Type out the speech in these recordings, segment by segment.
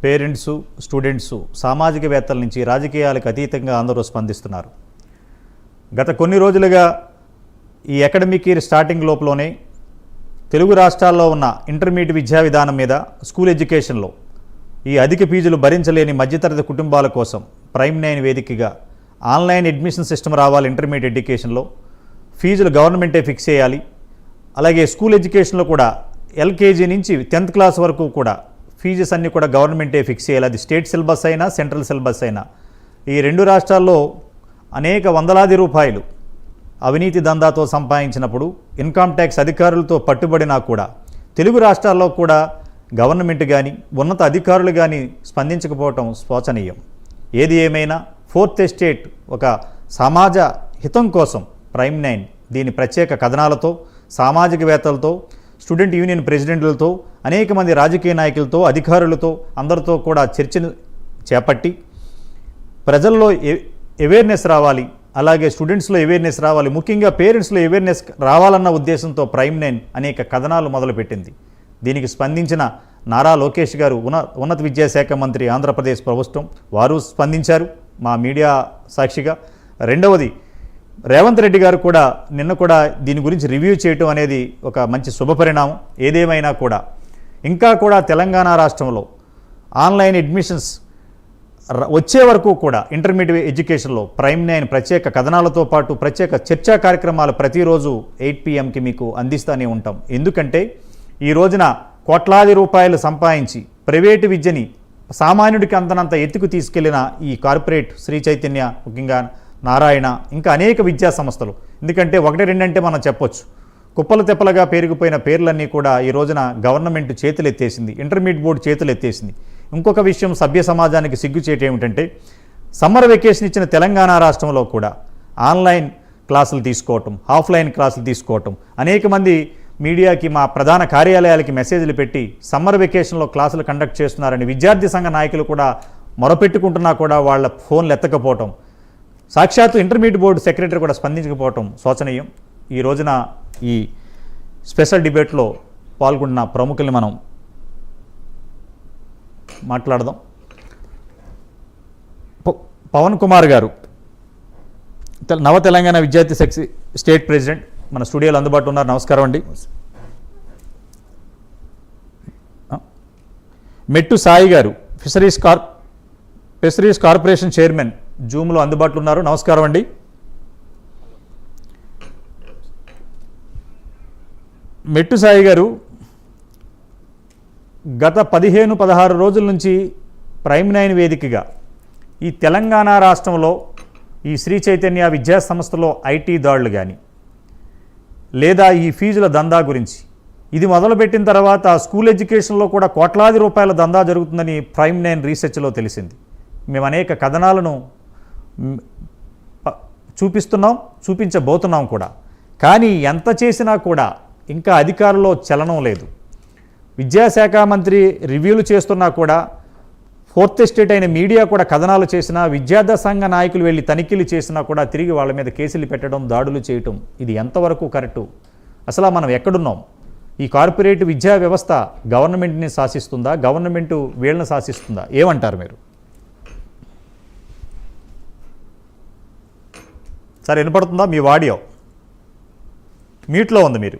Parents, students, సామాజికవేత్తల నుంచి రాజకీయాలకు అతీతంగా అందరూ స్పందిస్తున్నారు. గత కొన్ని రోజులుగా ఈ అకాడమిక్ ఇయర్ స్టార్టింగ్ లోపలనే తెలుగు రాష్ట్రాల్లో ఉన్న ఇంటర్మీడియట్ విద్యా విధానం మీద, స్కూల్ ఎడ్యుకేషన్లో ఈ అధిక ఫీజులు భరించలేని మధ్యతరగతి కుటుంబాల కోసం ప్రైమ్9 వేదికగా ఆన్లైన్ అడ్మిషన్ సిస్టమ్ రావాలి. ఇంటర్మీడియట్ ఎడ్యుకేషన్లో ఫీజులు గవర్నమెంటే ఫిక్స్ చేయాలి. అలాగే స్కూల్ ఎడ్యుకేషన్లో కూడా ఎల్కేజీ నుంచి 10th క్లాస్ వరకు కూడా ఫీజెస్ అన్నీ కూడా గవర్నమెంటే ఫిక్స్ చేయాలి. అది స్టేట్ సిలబస్ అయినా సెంట్రల్ సిలబస్ అయినా. ఈ రెండు రాష్ట్రాల్లో అనేక వందలాది రూపాయలు అవినీతి దందాతో సంపాదించినప్పుడు ఇన్కమ్ ట్యాక్స్ అధికారులతో పట్టుబడినా కూడా తెలుగు రాష్ట్రాల్లో కూడా గవర్నమెంట్ కానీ ఉన్నత అధికారులు కానీ స్పందించకపోవటం శోచనీయం. ఏది ఏమైనా 4th ఎస్టేట్ ఒక సమాజ హితం కోసం ప్రైమ్9 దీని ప్రత్యేక కథనాలతో, సామాజికవేత్తలతో, స్టూడెంట్ యూనియన్ ప్రెసిడెంట్లతో, అనేక మంది రాజకీయ నాయకులతో, అధికారులతో అందరితో కూడా చర్చను చేపట్టి ప్రజల్లో అవేర్నెస్ రావాలి, అలాగే స్టూడెంట్స్లో అవేర్నెస్ రావాలి, ముఖ్యంగా పేరెంట్స్లో అవేర్నెస్ రావాలన్న ఉద్దేశంతో ప్రైమ్9 అనేక కథనాలు మొదలుపెట్టింది. దీనికి స్పందించిన నారా లోకేష్ గారు, ఉన్నత విద్యాశాఖ మంత్రి, ఆంధ్రప్రదేశ్ ప్రభుత్వం వారు స్పందించారు మా మీడియా సాక్షిగా. రెండవది రేవంత్ రెడ్డి గారు కూడా నిన్న కూడా దీని గురించి రివ్యూ చేయటం అనేది ఒక మంచి శుభపరిణామం. ఏదేమైనా కూడా ఇంకా కూడా తెలంగాణ రాష్ట్రంలో ఆన్లైన్ అడ్మిషన్స్ వచ్చే వరకు కూడా ఇంటర్మీడియట్ ఎడ్యుకేషన్లో ప్రైమ్9 ప్రత్యేక కథనాలతో పాటు ప్రత్యేక చర్చా కార్యక్రమాలు ప్రతిరోజు 8 PM మీకు అందిస్తూనే ఉంటాం. ఎందుకంటే ఈ రోజున కోట్లాది రూపాయలు సంపాదించి ప్రైవేటు విద్యని సామాన్యుడికి అంతనంత ఎత్తుకు తీసుకెళ్లిన ఈ కార్పొరేట్ శ్రీ చైతన్య, ముఖ్యంగా నారాయణ, ఇంకా అనేక విద్యా సంస్థలు, ఎందుకంటే 1-2 అంటే మనం చెప్పొచ్చు, కుప్పలు తెప్పలుగా పెరిగిపోయిన పేర్లన్నీ కూడా ఈ రోజున గవర్నమెంట్ చేతులు ఎత్తేసింది, ఇంటర్మీడియట్ బోర్డు చేతులు ఎత్తేసింది. ఇంకొక విషయం సభ్య సమాజానికి సిగ్గుచేటు ఏమిటంటే సమ్మర్ వెకేషన్ ఇచ్చిన తెలంగాణ రాష్ట్రంలో కూడా ఆన్లైన్ క్లాసులు తీసుకోవటం, ఆఫ్లైన్ క్లాసులు తీసుకోవటం, అనేక మంది మీడియాకి, మా ప్రధాన కార్యాలయాలకి మెసేజ్లు పెట్టి సమ్మర్ వెకేషన్లో క్లాసులు కండక్ట్ చేస్తున్నారని విద్యార్థి సంఘ నాయకులు కూడా మొరపెట్టుకుంటున్నా కూడా వాళ్ళ ఫోన్లు ఎత్తకపోవటం, సాక్షాత్తు ఇంటర్మీడియట్ బోర్డు సెక్రటరీ కూడా స్పందించకపోవటం శోచనీయం. ఈ రోజున ఈ స్పెషల్ డిబేట్లో పాల్గొన్న ప్రముఖుల్ని మనం మాట్లాడదాం. పవన్ కుమార్ గారు, నవ తెలంగాణ విద్యార్థి శక్తి స్టేట్ ప్రెసిడెంట్, మన స్టూడియోలో అందుబాటులో ఉన్నారు. నమస్కారం అండి. మెట్టు సాయి గారు, ఫిషరీస్ కార్పొరేషన్ చైర్మన్, జూమ్లో అందుబాటులో ఉన్నారు. నమస్కారం అండి. మెట్టు సాయి గారు, గత 15-16 రోజుల నుంచి ప్రైమ్9 వేదికగా ఈ తెలంగాణ రాష్ట్రంలో ఈ శ్రీ చైతన్య విద్యా సంస్థలో ఐటీ దాడులు కానీ, లేదా ఈ ఫీజుల దందా గురించి, ఇది మొదలుపెట్టిన తర్వాత స్కూల్ ఎడ్యుకేషన్లో కూడా కోట్లాది రూపాయల దందా జరుగుతుందని ప్రైమ్9 రీసెర్చ్లో తెలిసింది. మేము అనేక కథనాలను చూపిస్తున్నాం, చూపించబోతున్నాం కూడా. కానీ ఎంత చేసినా కూడా ఇంకా అధికారుల్లో చలనం లేదు. విద్యాశాఖ మంత్రి రివ్యూలు చేస్తున్నా కూడా, 4th ఎస్టేట్ అయిన మీడియా కూడా కథనాలు చేసినా, విద్యార్థి సంఘ నాయకులు వెళ్ళి తనిఖీలు చేసినా కూడా తిరిగి వాళ్ళ మీద కేసులు పెట్టడం, దాడులు చేయటం, ఇది ఎంతవరకు కరెక్టు? అసలు మనం ఎక్కడున్నాం? ఈ కార్పొరేట్ విద్యా వ్యవస్థ గవర్నమెంట్ని శాసిస్తుందా, గవర్నమెంట్ వీళ్ళని శాసిస్తుందా? ఏమంటారు మీరు? సార్ వినపడుతుందా? మీ ఆడియో మ్యూట్లో ఉంది, మీరు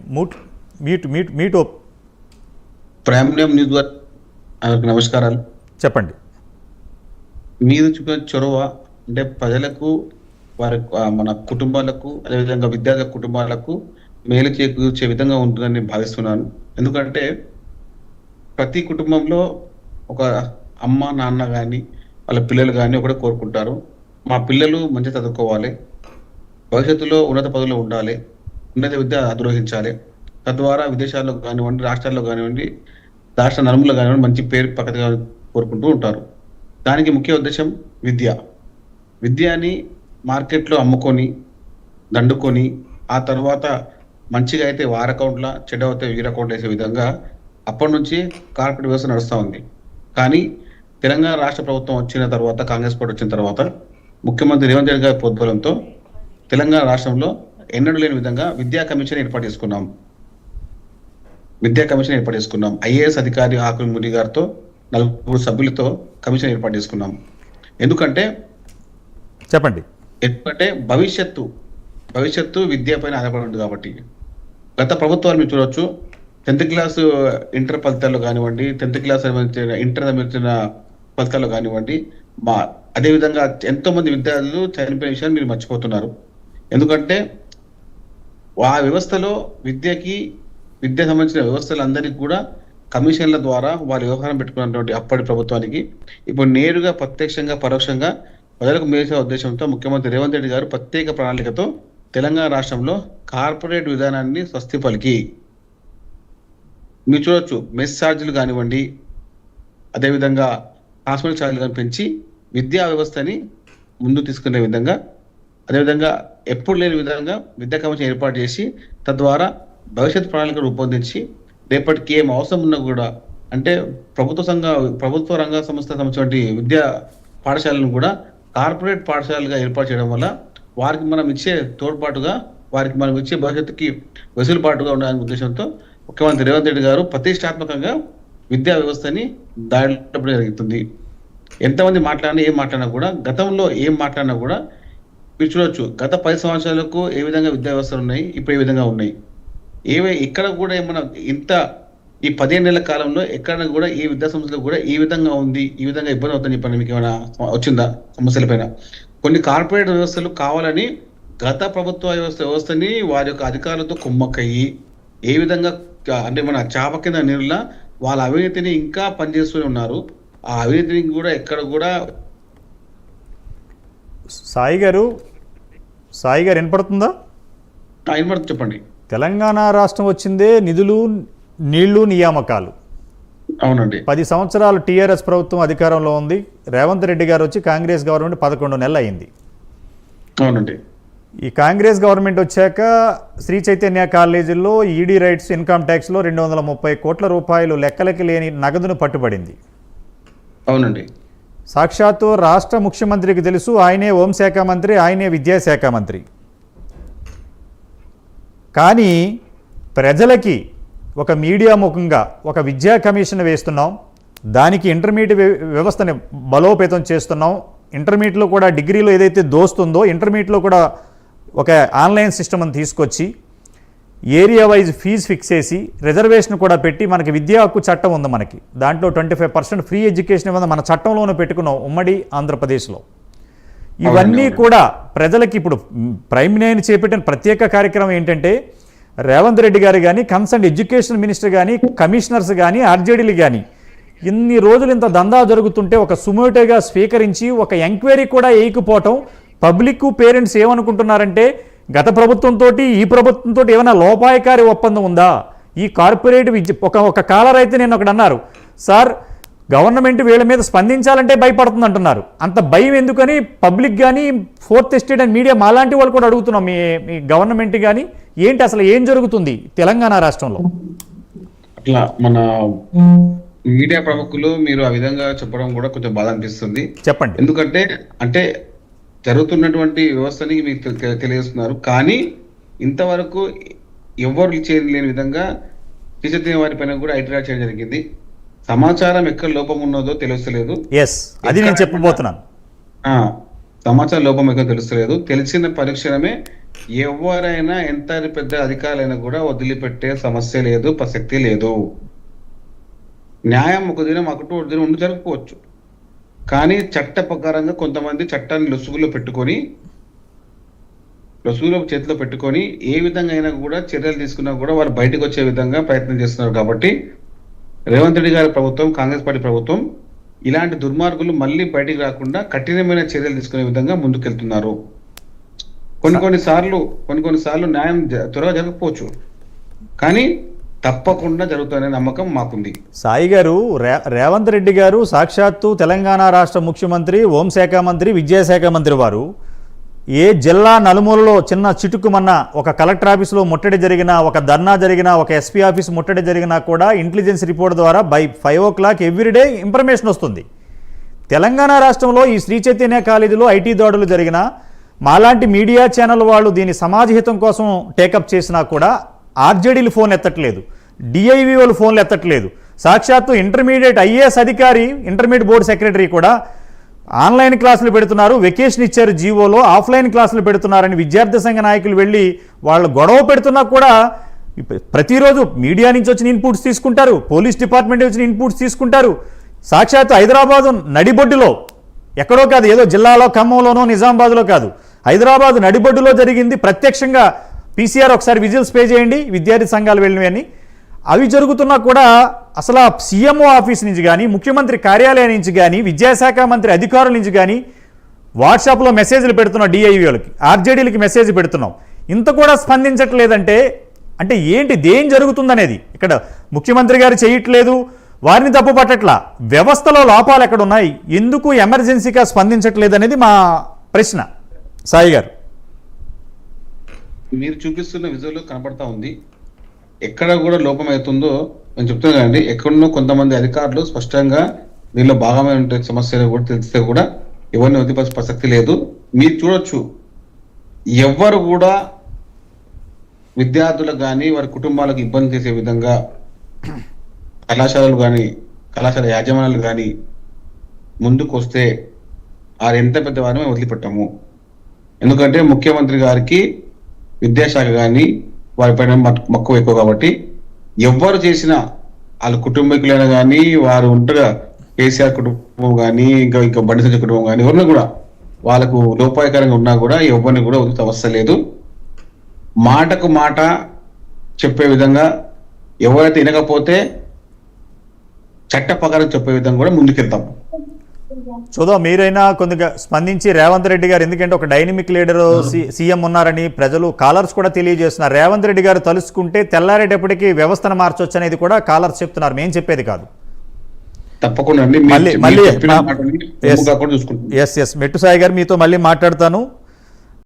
మ్యూట్. ప్రైమ్9 న్యూస్ వారికి నమస్కారాలు. చెప్పండి. మీరు చూపిన చొరవ అంటే ప్రజలకు, వారి మన కుటుంబాలకు, అదేవిధంగా విద్యార్థి కుటుంబాలకు మేలు చేకూర్చే విధంగా ఉంటుందని భావిస్తున్నాను. ఎందుకంటే ప్రతి కుటుంబంలో ఒక అమ్మ, నాన్న కానీ వాళ్ళ పిల్లలు కానీ ఒకటే కోరుకుంటారు, మా పిల్లలు మంచి చదువుకోవాలి, భవిష్యత్తులో ఉన్నత పదవిలో ఉండాలి, ఉన్నత విద్య అధిరోహించాలి, తద్వారా విదేశాల్లో కానివ్వండి, రాష్ట్రాల్లో కానివ్వండి, రాష్ట్ర నలుమూలలో కానివ్వండి మంచి పేరు పక్కగా కోరుకుంటూ ఉంటారు. దానికి ముఖ్య ఉద్దేశం విద్యని మార్కెట్లో అమ్ముకొని, దండుకొని, ఆ తర్వాత మంచిగా అయితే వారి అకౌంట్ల, చెడ్డ అయితే వీరి అకౌంట్ వేసే విధంగా అప్పటి నుంచి కార్పొరేట్ వ్యవస్థ నడుస్తూ ఉంది. కానీ తెలంగాణ రాష్ట్ర ప్రభుత్వం వచ్చిన తర్వాత, కాంగ్రెస్ పార్టీ వచ్చిన తర్వాత, ముఖ్యమంత్రి రేవంత్ రెడ్డి గారి ప్రోద్బలంతో తెలంగాణ రాష్ట్రంలో ఎన్నడూ లేని విధంగా విద్యా కమిషన్ ఏర్పాటు చేసుకున్నాం. ఐఏఎస్ అధికారి ఆకుల ముని గారితో 4 సభ్యులతో కమిషన్ ఏర్పాటు చేసుకున్నాం. ఎందుకంటే చెప్పండి. భవిష్యత్తు విద్యపైన ఆధారపడి ఉంటుంది కాబట్టి. గత ప్రభుత్వాలు మీరు చూడొచ్చు, 10th క్లాస్ ఇంటర్ ఫలితాల్లో కానివ్వండి, 10th క్లాస్ ఇంటర్ సంబంధించిన ఫలితాల్లో కానివ్వండి, అదేవిధంగా ఎంతో మంది విద్యార్థులు చనిపోయిన విషయాన్ని మీరు మర్చిపోతున్నారు. ఎందుకంటే ఆ వ్యవస్థలో విద్య సంబంధించిన వ్యవస్థలందరికీ కూడా కమిషన్ల ద్వారా వారి వ్యవహారం పెట్టుకున్నటువంటి అప్పటి ప్రభుత్వానికి ఇప్పుడు నేరుగా ప్రత్యక్షంగా పరోక్షంగా ప్రజలకు మేల్చే ఉద్దేశంతో ముఖ్యమంత్రి రేవంత్ రెడ్డి గారు ప్రత్యేక ప్రణాళికతో తెలంగాణ రాష్ట్రంలో కార్పొరేట్ విధానాన్ని స్వస్తి పలికి మీరు చూడొచ్చు, మెస్ ఛార్జీలు కానివ్వండి, అదేవిధంగా హాస్పిటల్ ఛార్జీలు కానీ పెంచి విద్యా వ్యవస్థని ముందు తీసుకునే విధంగా, అదేవిధంగా ఎప్పుడు లేని విధంగా విద్యా కమిషన్ ఏర్పాటు చేసి తద్వారా భవిష్యత్ ప్రణాళిక రూపొందించి రేపటికి ఏం అవసరం ఉన్నా కూడా, అంటే ప్రభుత్వ రంగ సంస్థ సంబంధించిన విద్యా పాఠశాలను కూడా కార్పొరేట్ పాఠశాలలుగా ఏర్పాటు చేయడం వల్ల వారికి మనం ఇచ్చే తోడ్పాటుగా, వారికి మనం ఇచ్చే భవిష్యత్తుకి వెసులుబాటుగా ఉండాలనే ఉద్దేశంతో ముఖ్యమంత్రి రేవంత్ రెడ్డి గారు ప్రతిష్టాత్మకంగా విద్యా వ్యవస్థని దాడిలో జరుగుతుంది. ఎంతమంది మాట్లాడినా ఏం మాట్లాడినా కూడా, గతంలో ఏం మాట్లాడినా కూడా మీరు చూడొచ్చు, గత 10 సంవత్సరాలకు ఏ విధంగా విద్యా వ్యవస్థలు ఉన్నాయి, ఇప్పుడు ఏ విధంగా ఉన్నాయి. ఇక్కడ కూడా ఏమన్నా ఈ 15 నెలల కాలంలో ఎక్కడ కూడా ఏ విద్యా సంస్థలు కూడా ఈ విధంగా ఉంది, ఈ విధంగా ఇబ్బంది అవుతుందని చెప్పండి మీకు ఏమైనా వచ్చిందా సమస్యల పైన? కొన్ని కార్పొరేట్ వ్యవస్థలు కావాలని గత ప్రభుత్వ వ్యవస్థని వారి యొక్క అధికారులతో కుమ్మక్కయ్యి ఏ విధంగా అంటే మన చాప కింద నీరులా వాళ్ళ అవినీతిని ఇంకా పనిచేస్తూనే ఉన్నారు. ఆ అవినీతిని కూడా ఎక్కడ కూడా. సాయి గారు వినపడుతుందా? వినపడుతుంది, చెప్పండి. తెలంగాణ రాష్ట్రం వచ్చిందే నిధులు, నీళ్లు, నియామకాలు. అవునండి. 10 సంవత్సరాలు టీఆర్ఎస్ ప్రభుత్వం అధికారంలో ఉంది. రేవంత్ రెడ్డి గారు వచ్చి కాంగ్రెస్ గవర్నమెంట్ 11 నెలలు అయింది. అవునండి. ఈ కాంగ్రెస్ గవర్నమెంట్ వచ్చాక శ్రీ చైతన్య కాలేజీల్లో ఈడీ రైట్స్, ఇన్కమ్ ట్యాక్స్లో 230 కోట్ల రూపాయలు లెక్కలకి లేని నగదును పట్టుబడింది. అవునండి. సాక్షాత్తు రాష్ట్ర ముఖ్యమంత్రికి తెలుసు, ఆయనే హోంశాఖ మంత్రి, ఆయనే విద్యాశాఖ మంత్రి. కానీ ప్రజలకి ఒక మీడియా ముఖంగా ఒక విద్యా కమిషన్ వేస్తున్నాం, దానికి ఇంటర్మీడియట్ వ్యవస్థని బలోపేతం చేస్తున్నాం. ఇంటర్మీడియట్లో కూడా డిగ్రీలో ఏదైతే దోస్తుందో ఇంటర్మీడియట్లో కూడా ఒక ఆన్లైన్ సిస్టమ్ని తీసుకొచ్చి ఏరియా వైజ్ ఫీజు ఫిక్స్ చేసి రిజర్వేషన్ కూడా పెట్టి, మనకి విద్యా హక్కు చట్టం ఉంది, మనకి దాంట్లో 25% ఫ్రీ ఎడ్యుకేషన్ ఇవ్వడం మన చట్టంలోనూ పెట్టుకున్నాం ఉమ్మడి ఆంధ్రప్రదేశ్లో. ఇవన్నీ కూడా ప్రజలకి ఇప్పుడు ప్రైమ్ మినిస్టర్ చేపట్టిన ప్రత్యేక కార్యక్రమం ఏంటంటే, రేవంత్ రెడ్డి గారు కానీ, కన్సర్న్ ఎడ్యుకేషన్ మినిస్టర్ కానీ, కమిషనర్స్ కానీ, ఆర్జేడీలు కానీ ఇన్ని రోజులు ఇంత దందా జరుగుతుంటే ఒక సుమోటోగా స్వీకరించి ఒక ఎంక్వైరీ కూడా వేయకపోవటం, పబ్లిక్ పేరెంట్స్ ఏమనుకుంటున్నారంటే గత ప్రభుత్వంతో ఈ ప్రభుత్వంతో ఏమైనా లోపాయకారి ఒప్పందం ఉందా? ఈ కార్పొరేట్ ఒక కాలర్ అయితే నేను ఒకటి అన్నారు, సార్ గవర్నమెంట్ వీళ్ళ మీద స్పందించాలంటే భయపడుతుంది అంటున్నారు. అంత భయం ఎందుకని పబ్లిక్ కానీ, 4th ఎస్టేట్ అండ్ మీడియా మాలాంటి వాళ్ళు కూడా అడుగుతున్నాం, మీ గవర్నమెంట్ కానీ ఏంటి, అసలు ఏం జరుగుతుంది తెలంగాణ రాష్ట్రంలో? అట్లా మన మీడియా ప్రముఖులు మీరు ఆ విధంగా చెప్పడం కూడా కొంచెం బాధ అనిపిస్తుంది. చెప్పండి. ఎందుకంటే జరుగుతున్నటువంటి వ్యవస్థని మీకు తెలియజేస్తున్నారు, కానీ ఇంతవరకు ఎవరు చేయలేని విధంగా టీచర్ వారి పైన కూడా ఐటీఆర్ చేయడం జరిగింది. సమాచారం ఎక్కడ లోపం ఉన్నదో తెలుస్తలేదు. అది నేను చెప్పబోతున్నాను. సమాచార లోపం ఎక్కడ తెలుస్తలేదు. తెలిసిన పరీక్షణమే ఎవరైనా ఎంత పెద్ద అధికారులైనా కూడా వదిలిపెట్టే సమస్య లేదు, ప్రసక్తి లేదు. న్యాయం ఒక దినం ఒక దినం ఉండి జరగకపోవచ్చు, కానీ చట్ట ప్రకారంగా కొంతమంది చట్టాన్ని లొసుగులో చేతిలో పెట్టుకొని ఏ విధంగా అయినా కూడా చర్యలు తీసుకున్నా కూడా వారు బయటకు వచ్చే విధంగా ప్రయత్నం చేస్తున్నారు. కాబట్టి రేవంత్ రెడ్డి గారి ప్రభుత్వం, కాంగ్రెస్ పార్టీ ప్రభుత్వం ఇలాంటి దుర్మార్గులు మళ్ళీ బయటికి రాకుండా కఠినమైన చర్యలు తీసుకునే విధంగా ముందుకెళ్తున్నారు. కొన్ని సార్లు న్యాయం త్వరగా జరగకపోవచ్చు, కానీ తప్పకుండా జరుగుతుందనే నమ్మకం మాకుంది. సాయి గారు, రేవంత్ రెడ్డి గారు సాక్షాత్తు తెలంగాణ రాష్ట్ర ముఖ్యమంత్రి, హోంశాఖ మంత్రి, విద్యాశాఖ మంత్రి వారు ఏ జిల్లా నలుమూలలో చిన్న చిటుకుమన్న ఒక కలెక్టర్ ఆఫీసులో ముట్టడి జరిగినా, ఒక ధర్నా జరిగినా, ఒక ఎస్పీ ఆఫీస్ ముట్టడి జరిగినా కూడా ఇంటెలిజెన్స్ రిపోర్ట్ ద్వారా బై 5 o'clock ఎవ్రీడే ఇన్ఫర్మేషన్ వస్తుంది. తెలంగాణ రాష్ట్రంలో ఈ శ్రీ చైతన్య కాలేజీలో ఐటీ దాడులు జరిగినా, మాలాంటి మీడియా ఛానల్ వాళ్ళు దీని సమాజహితం కోసం టేకప్ చేసినా కూడా ఆర్జేడీలు ఫోన్ ఎత్తట్లేదు, డిఐవి వాళ్ళు ఫోన్లు ఎత్తట్లేదు, సాక్షాత్తు ఇంటర్మీడియట్ ఐఏఎస్ అధికారి, ఇంటర్మీడియట్ బోర్డు సెక్రటరీ కూడా ఆన్లైన్ క్లాసులు పెడుతున్నారు, వెకేషన్ ఇచ్చారు జీవోలో, ఆఫ్లైన్ క్లాసులు పెడుతున్నారని విద్యార్థి సంఘ నాయకులు వెళ్ళి వాళ్ళు గొడవ పెడుతున్నా కూడా ప్రతిరోజు మీడియా నుంచి వచ్చిన ఇన్పుట్స్ తీసుకుంటారు, పోలీస్ డిపార్ట్మెంట్ వచ్చిన ఇన్పుట్స్ తీసుకుంటారు. సాక్షాత్తు హైదరాబాదు నడిబొడ్డులో, ఎక్కడో కాదు, ఏదో జిల్లాలో, ఖమ్మంలోనో, నిజామాబాద్లో కాదు, హైదరాబాద్ నడిబొడ్డులో జరిగింది. ప్రత్యక్షంగా పీసీఆర్ ఒకసారి విజిల్స్ పే చేయండి, విద్యార్థి సంఘాలు వెళ్ళినవని. అవి జరుగుతున్నా కూడా అసలు ఆ సీఎంఓ ఆఫీస్ నుంచి కానీ, ముఖ్యమంత్రి కార్యాలయం నుంచి కానీ, విద్యాశాఖ మంత్రి అధికారుల నుంచి కానీ వాట్సాప్లో మెసేజ్లు పెడుతున్నాం, డిఐఓలకి, ఆర్జేడీలకి మెసేజ్ పెడుతున్నాం, ఇంత కూడా స్పందించట్లేదంటే అంటే ఏంటి, దేం జరుగుతుందనేది. ఇక్కడ ముఖ్యమంత్రి గారు చేయట్లేదు, వారిని తప్పు పట్టట్లా, వ్యవస్థలో లోపాలు ఎక్కడ ఉన్నాయి, ఎందుకు ఎమర్జెన్సీగా స్పందించట్లేదు అనేది మా ప్రశ్న. సాయి గారు, మీరు చూపిస్తున్న విజువల్ కనపడతా ఉంది, ఎక్కడ కూడా లోపం అవుతుందో నేను చెప్తున్నాను కదండి. ఎక్కడనో కొంతమంది అధికారులు స్పష్టంగా దీనిలో భాగమై ఉంటే సమస్యలు కూడా తెలిస్తే కూడా ఎవరిని వదిలిపే ప్రసక్తి లేదు. మీరు చూడొచ్చు, ఎవ్వరు కూడా విద్యార్థులకు కానీ వారి కుటుంబాలకు ఇబ్బంది చేసే విధంగా కళాశాలలు కానీ, కళాశాల యాజమాన్యాలు కానీ ముందుకు వస్తే వారు ఎంత పెద్ద వారమే వదిలిపెట్టాము. ఎందుకంటే ముఖ్యమంత్రి గారికి విద్యాశాఖ కానీ వారిపైన మక్కువ ఎక్కువ కాబట్టి ఎవ్వరు చేసినా, వాళ్ళ కుటుంబీకులైనా కానీ, వారు ఉంటారు కేసీఆర్ కుటుంబం కానీ, ఇంకా బండి సంజయ్ కుటుంబం కానీ, ఎవరిని కూడా వాళ్ళకు లోపాయకరంగా ఉన్నా కూడా ఎవరిని కూడా వదిలితే అవసరం లేదు. మాటకు మాట చెప్పే విధంగా, ఎవరైతే వినకపోతే చట్ట ప్రకారం చెప్పే విధంగా కూడా ముందుకెళ్తాం. చూద్దాం, మీరైనా కొద్దిగా స్పందించి రేవంత్ రెడ్డి గారు, ఎందుకంటే ఒక డైనమిక్ లీడర్ సీఎం ఉన్నారని ప్రజలు, కాలర్స్ కూడా తెలియజేస్తున్నారు. రేవంత్ రెడ్డి గారు తలుసుకుంటే తెల్లారేటప్పటికి వ్యవస్థను మార్చొచ్చు అనేది కూడా కాలర్స్ చెప్తున్నారు, మేము చెప్పేది కాదు. తప్పకుండా మెట్టు సాయి గారు మీతో మళ్ళీ మాట్లాడతాను.